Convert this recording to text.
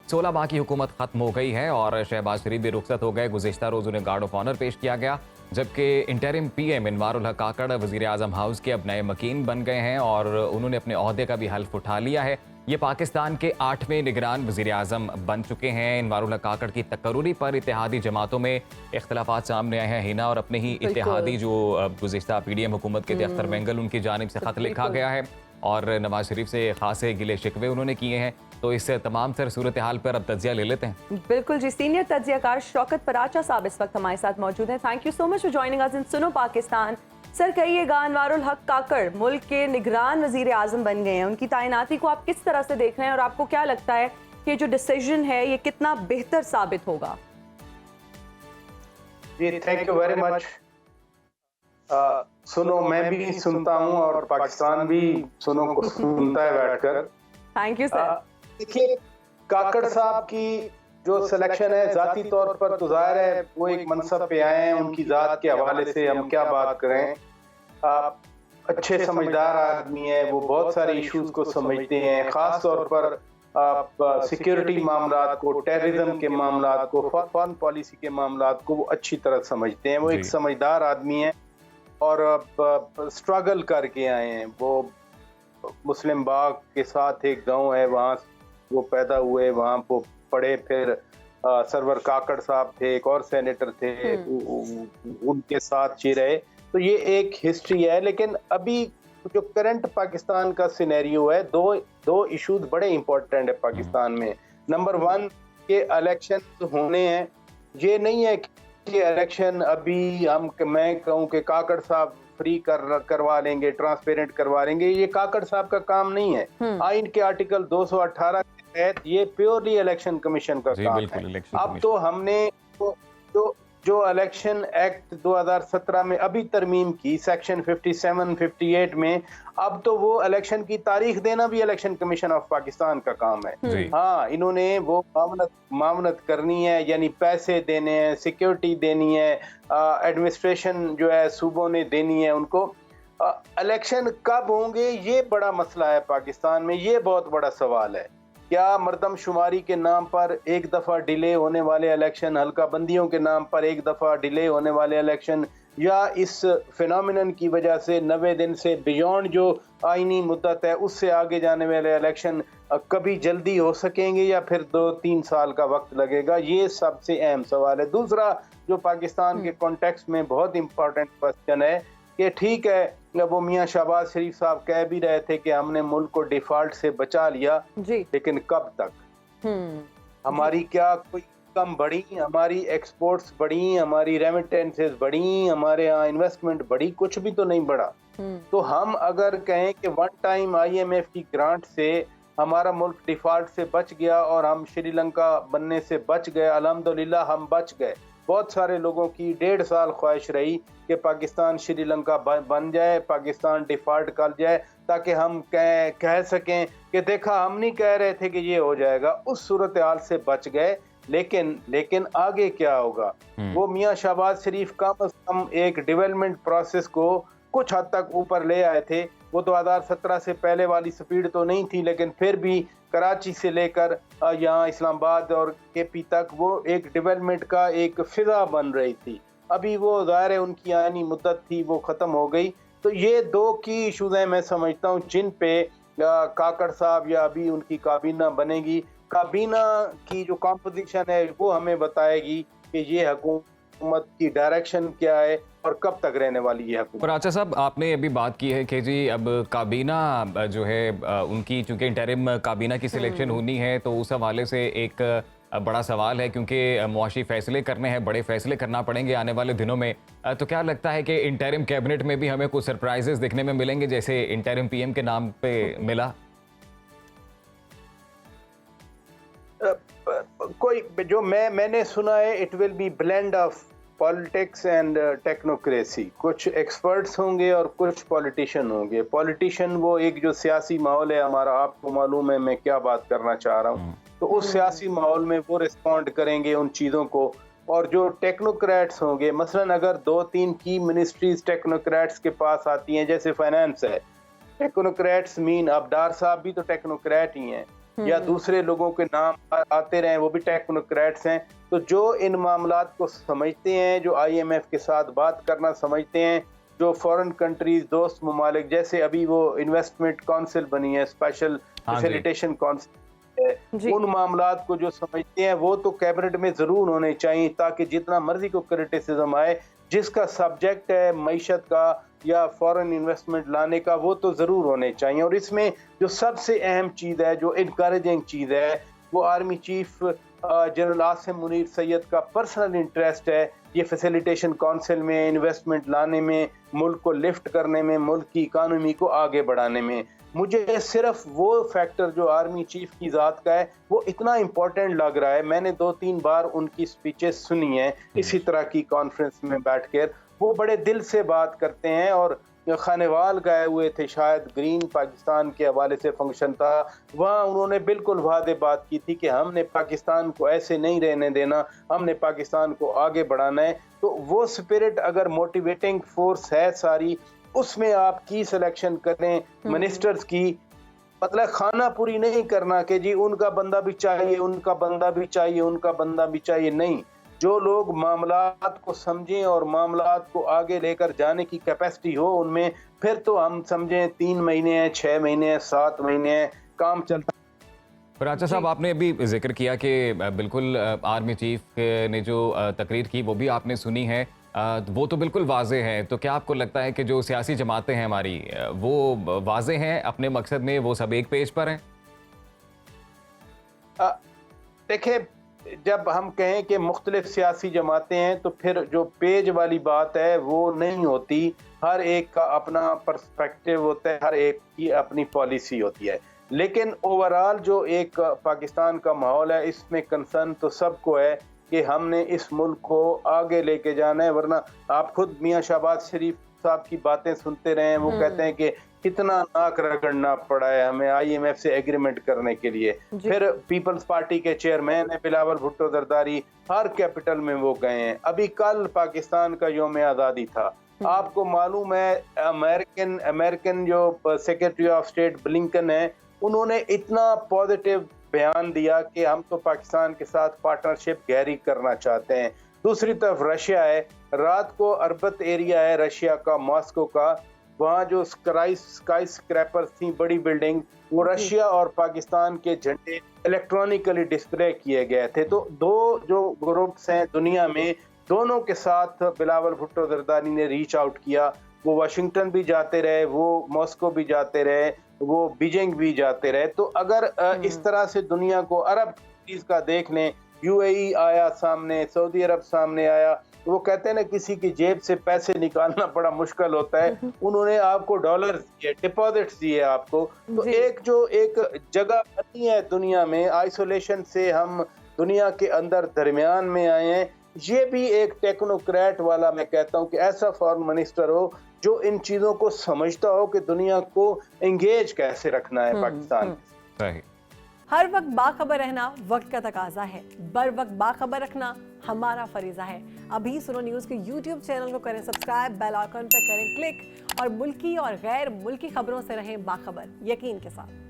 16 माह की हुकूमत खत्म हो गई है और शहबाज शरीफ भी रुखसत हो गए। गुज़िश्ता रोज़ उन्हें गार्ड ऑफ ऑनर पेश किया गया, जबकि इंटरिम पीएम इनवारुल हक काकड़ वज़ीर आज़म हाउस के अब नए मकीन बन गए हैं और उन्होंने अपने ओहदे का भी हल्फ उठा लिया है। ये पाकिस्तान के 8वें निगरान वज़ीर आज़म बन चुके हैं। इनवारुल हक काकड़ की तकर्रुरी पर इत्तेहादी जमातों में इख्तलाफात सामने आए हैं। हिना और अपने ही इत्तेहादी जो गुज़िश्ता पीडीएम हुकूमत के थे अख्तर मेंगल, उनकी जानिब से ख़त लिखा गया है और नवाज शरीफ से खासे गिले शिकवे उन्होंने किए हैं। तो इस तमाम सर सूरत हाल पर अब तज्जिया ले लेते हैं। बिल्कुल जी, सीनियर तज्जियाकार शौकत पराचा साहब इस वक्त हमारे साथ मौजूद हैं। Thank you so much for joining us in Suno Pakistan. Sir कहिएगा, इनवारुल हक काकड़ मुल्क के निगरान वजीर आजम बन गए हैं, उनकी तैनाती को आप किस तरह से देख रहे हैं और आपको क्या लगता है कि जो डिसीजन है ये कितना बेहतर साबित होगा? जी थैंक यू वेरी मच। सुनो मैं भी सुनता हूँ और पाकिस्तान भी सुनो को सुनता है बैठकर। Thank you sir. देखिए, काकड़ साहब की जो सिलेक्शन है जाती तौर पर तो जाहिर है वो एक मनसब पे आए हैं, उनकी जात के हवाले से हम क्या बात करें। अच्छे समझदार आदमी है, वो बहुत सारे इश्यूज को समझते हैं, खास तौर पर सिक्योरिटी मामलात को, टेररिज्म के मामलात को, फॉरेन पॉलिसी के मामलात को वो अच्छी तरह समझते हैं। वो एक समझदार आदमी है और स्ट्रगल करके आए हैं। वो मुस्लिम बाग के साथ एक गांव है, वहाँ वो पैदा हुए, वहाँ वो पढ़े, फिर सरवर काकड़ साहब थे, एक और सेनेटर थे, उनके साथ ही रहे। तो ये एक हिस्ट्री है। लेकिन अभी जो करंट पाकिस्तान का सिनेरियो है, दो इश्यूज बड़े इंपॉर्टेंट है पाकिस्तान में। नंबर 1 के इलेक्शन होने हैं। ये नहीं है कि इलेक्शन अभी मैं कहूँ कि काकड़ साहब फ्री करवा लेंगे, ट्रांसपेरेंट करवा लेंगे, ये काकड़ साहब का काम नहीं है। आइन के आर्टिकल 218 के तहत ये प्योरली इलेक्शन कमीशन का काम है। अब तो हमने जो इलेक्शन एक्ट 2017 में अभी तरमीम की सेक्शन 57, 58 में, अब तो वो इलेक्शन की तारीख देना भी इलेक्शन कमीशन ऑफ पाकिस्तान का काम है। हाँ, इन्होंने वो मामनत करनी है, यानी पैसे देने हैं, सिक्योरिटी देनी है, एडमिनिस्ट्रेशन जो है सूबों ने देनी है उनको। इलेक्शन कब होंगे ये बड़ा मसला है पाकिस्तान में, ये बहुत बड़ा सवाल है। क्या मर्दमशुमारी के नाम पर एक दफ़ा डिले होने वाले इलेक्शन, हल्का बंदियों के नाम पर एक दफ़ा डिले होने वाले इलेक्शन, या इस फिनोमिनन की वजह से 90 दिन से बियॉन्ड जो आईनी मुद्दत है उससे आगे जाने वाले इलेक्शन कभी जल्दी हो सकेंगे या फिर 2-3 साल का वक्त लगेगा? ये सबसे अहम सवाल है। दूसरा जो पाकिस्तान के कॉन्टेक्स्ट में बहुत इंपॉर्टेंट क्वेश्चन है कि ठीक है, वो मियाँ शहबाज शरीफ साहब कह भी रहे थे कि हमने मुल्क को डिफॉल्ट से बचा लिया, लेकिन कब तक? हमारी क्या कोई कम बढ़ी? हमारी एक्सपोर्ट्स बढ़ी, हमारी रेमिटेंसेस बढ़ी, हमारे यहाँ इन्वेस्टमेंट बढ़ी? कुछ भी तो नहीं बढ़ा। तो हम अगर कहें कि वन टाइम IMF की ग्रांट से हमारा मुल्क डिफॉल्ट से बच गया और हम श्रीलंका बनने से बच गए, अल्हम्दुलिल्लाह हम बच गए। बहुत सारे लोगों की 1.5 साल ख्वाहिश रही कि पाकिस्तान श्रीलंका बन जाए, पाकिस्तान डिफॉल्ट कर जाए, ताकि हम कह सकें कि देखा हम नहीं कह रहे थे कि ये हो जाएगा। उस सूरत हाल से बच गए। लेकिन आगे क्या होगा? वो मियाँ शहबाज शरीफ कम से कम एक डेवलपमेंट प्रोसेस को कुछ हद तक ऊपर ले आए थे। वो 2017 से पहले वाली स्पीड तो नहीं थी, लेकिन फिर भी कराची से लेकर यहाँ इस्लामाबाद और KP तक वो एक डेवलपमेंट का एक फिजा बन रही थी। अभी वो ज़ाहिर है उनकी आनी मुद्दत थी, वो ख़त्म हो गई। तो ये 2 की इशूज़ हैं मैं समझता हूँ, जिन पे काकड़ साहब या अभी उनकी काबीना बनेगी। काबीना की जो कॉम्पोजिशन है वो हमें बताएगी कि ये हुकूमत की डायरेक्शन क्या है और कब तक रहने वाली है हुकूमत। पराचा साहब, आपने अभी बात की है कि जी अब काबीना जो है उनकी, चूंकि इंटरिम काबीना की सिलेक्शन होनी है, तो उस हवाले से एक बड़ा सवाल है, क्योंकि मुआशी फैसले करने हैं, बड़े फैसले करना पड़ेंगे आने वाले दिनों में। तो क्या लगता है कि इंटरिम कैबिनेट में भी हमें कुछ सरप्राइजेस देखने में मिलेंगे, जैसे इंटरिम PM के नाम पे मिला? कोई जो मैंने सुना है, it will be blend of politics and technocracy. कुछ एक्सपर्ट्स होंगे और कुछ पॉलिटिशियन होंगे। पॉलिटिशियन वो एक जो सियासी माहौल है हमारा, आपको मालूम है मैं क्या बात करना चाह रहा हूँ, तो उस सियासी माहौल में वो रिस्पॉन्ड करेंगे उन चीज़ों को। और जो टेक्नोक्रेट्स होंगे, मसलन अगर 2-3 की मिनिस्ट्रीज टेक्नोक्रेट्स के पास आती हैं, जैसे फाइनेंस है, टेक्नोक्रेट्स मीन अबडार साहब भी तो टेक्नोक्रेट ही हैं। या दूसरे लोगों के नाम आते रहे, वो भी टेक्नोक्रेट्स हैं। तो जो इन मामलात को समझते हैं, जो IMF के साथ बात करना समझते हैं, जो फॉरेन कंट्रीज दोस्त ममालिक, जैसे अभी वो इन्वेस्टमेंट काउंसिल बनी है, स्पेशल फैसिलिटेशन काउंसिल, उन मामलात को जो समझते हैं वो तो कैबिनेट में जरूर होने चाहिए, ताकि जितना मर्जी को क्रिटिसिज्म आए, जिसका सब्जेक्ट है मईशत का या फॉरेन इन्वेस्टमेंट लाने का, वो तो जरूर होने चाहिए। और इसमें जो सबसे अहम चीज़ है, जो इनकरेजिंग चीज़ है, वो army chief general Asim Munir Syed का पर्सनल इंटरेस्ट है ये फैसिलिटेशन काउंसिल में इन्वेस्टमेंट लाने में, मुल्क को लिफ्ट करने में, मुल्क की इकानमी को आगे बढ़ाने में। मुझे सिर्फ वो फैक्टर जो आर्मी चीफ की ज़ात का है वो इतना इम्पोर्टेंट लग रहा है। मैंने 2-3 बार उनकी स्पीचेस सुनी हैं इसी तरह की कॉन्फ्रेंस में बैठकर, वो बड़े दिल से बात करते हैं। और खानेवाल गए हुए थे, शायद ग्रीन पाकिस्तान के हवाले से फंक्शन था, वहाँ उन्होंने बिल्कुल वादे बात की थी कि हमने पाकिस्तान को ऐसे नहीं रहने देना, हमने पाकिस्तान को आगे बढ़ाना है। तो वो स्पिरिट अगर मोटिवेटिंग फोर्स है सारी, उसमें आप की सिलेक्शन करें मिनिस्टर्स की, मतलब खाना पूरी नहीं करना कि जी उनका बंदा भी चाहिए, उनका बंदा भी चाहिए, उनका बंदा भी चाहिए, नहीं। जो लोग मामलात को समझें और मामलात को आगे लेकर जाने की कैपेसिटी हो उनमें, फिर तो हम समझें 3 महीने हैं, 6 महीने हैं, 7 महीने हैं, काम चलता। राजा साहब, आपने अभी जिक्र किया कि बिल्कुल आर्मी चीफ ने जो तकरीर की वो भी आपने सुनी है, वो तो बिल्कुल वाजे है। तो क्या आपको लगता है कि जो सियासी जमातें हैं हमारी, वो वाजे हैं अपने मकसद में, वो सब एक पेज पर हैं? देखिए, जब हम कहें कि मुख्तलिफ सियासी जमातें हैं तो फिर जो पेज वाली बात है वो नहीं होती। हर एक का अपना पर्सपेक्टिव होता है, हर एक की अपनी पॉलिसी होती है। लेकिन ओवरऑल जो एक पाकिस्तान का माहौल है, इसमें कंसर्न तो सबको है कि हमने इस मुल्क को आगे लेके जाना है। वरना आप खुद मियां शहबाज शरीफ साहब की बातें सुनते रहे हैं, वो कहते हैं कि कितना नाक रगड़ना पड़ा है हमें IMF से एग्रीमेंट करने के लिए। फिर पीपल्स पार्टी के चेयरमैन है बिलावल भुट्टो जरदारी, हर कैपिटल में वो गए हैं। अभी कल पाकिस्तान का यौम आज़ादी था, आपको मालूम है अमेरिकन जो सेक्रेटरी ऑफ स्टेट ब्लिंकन है, उन्होंने इतना पॉजिटिव बयान दिया कि हम तो पाकिस्तान के साथ पार्टनरशिप गहरी करना चाहते हैं। दूसरी तरफ रशिया है, रात को अरबत एरिया है रशिया का, मॉस्को का, वहाँ जो स्काई स्क्रैपर्स थी, बड़ी बिल्डिंग, वो रशिया और पाकिस्तान के झंडे इलेक्ट्रॉनिकली डिस्प्ले किए गए थे। तो दो जो ग्रुप्स हैं दुनिया में, दोनों के साथ बिलावल भुट्टो जरदारी ने रीच आउट किया। वो वाशिंगटन भी जाते रहे, वो मॉस्को भी जाते रहे, वो बीजिंग भी जाते रहे। तो अगर इस तरह से दुनिया को अरब चीज का देख लें, UAE आया सामने, सऊदी अरब सामने आया, वो कहते हैं ना किसी की जेब से पैसे निकालना बड़ा मुश्किल होता है, उन्होंने आपको डॉलर दिए, डिपॉजिट्स दिए आपको। तो एक जगह बनी है दुनिया में, आइसोलेशन से हम दुनिया के अंदर दरमियान में आए हैं। ये भी एक टेक्नोक्रेट वाला, मैं कहता हूँ कि ऐसा फॉरेन मिनिस्टर हो जो इन चीजों को समझता हो कि दुनिया को एंगेज कैसे रखना है पाकिस्तान। सही। हर वक्त बाखबर रहना वक्त का तकाजा है, बर वक्त बाखबर रखना हमारा फरीजा है। अभी सुनो न्यूज़ के YouTube चैनल को करें सब्सक्राइब, बेल आइकन पर करें क्लिक और मुल्की और गैर मुल्की खबरों से रहें बाखबर, यकीन के साथ।